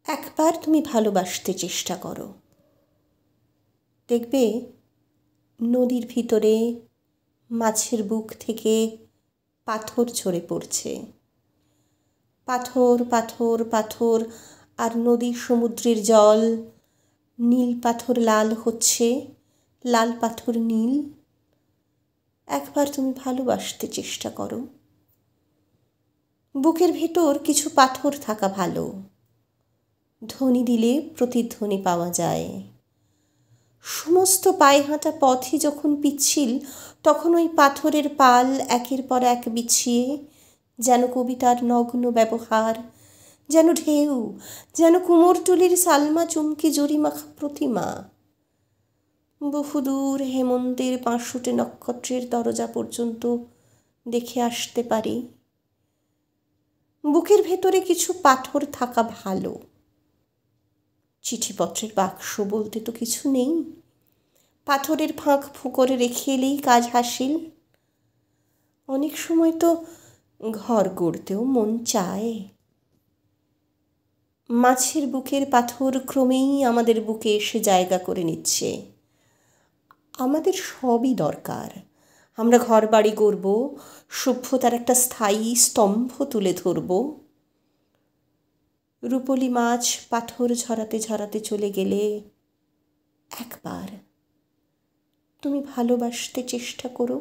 একবার তুমি ভালোবাসতে চেষ্টা করো, দেখবে নদীর ভিতরে মাছের বুক থেকে পাথর ঝরে পড়ছে। পাথর পাথর পাথর, আর নদী সমুদ্রের জল, নীল পাথর লাল হচ্ছে, লাল পাথর নীল। একবার তুমি ভালোবাসতে চেষ্টা করো। বুকের ভেতর কিছু পাথর থাকা ভালো, ধ্বনি দিলে প্রতিধ্বনি পাওয়া যায়। সমস্ত পায়ে হাঁটা পথই যখন পিচ্ছিল, তখন ওই পাথরের পাল একের পর এক বিছিয়ে যেন কবিতার নগ্ন ব্যবহার, যেন ঢেউ, যেন কুমোরটুলির সালমা চুমকি জরিমাখা প্রতিমা। বহুদূর হেমন্তের পাঁশুটে নক্ষত্রের দরজা পর্যন্ত দেখে আসতে পারি। বুকের ভেতরে কিছু পাথর থাকা ভালো। চিঠিপত্রের বাক্স বলতে তো কিছু নেই, পাথরের ফাঁক ফোকরে রেখে এলেই কাজ হাসিল। অনেক সময় তো ঘর গড়তেও মন চায়। মাছের বুকের পাথর ক্রমেই আমাদের বুকে এসে জায়গা করে নিচ্ছে। আমাদের সবই দরকার। আমরা ঘর বাড়ি করব, সভ্যতার একটা স্থায়ী স্তম্ভ তুলে ধরব। রূপলি মাছ পাথর ঝরাতে ঝরাতে চলে গেলে একবার তুমি ভালোবাসতে চেষ্টা করো।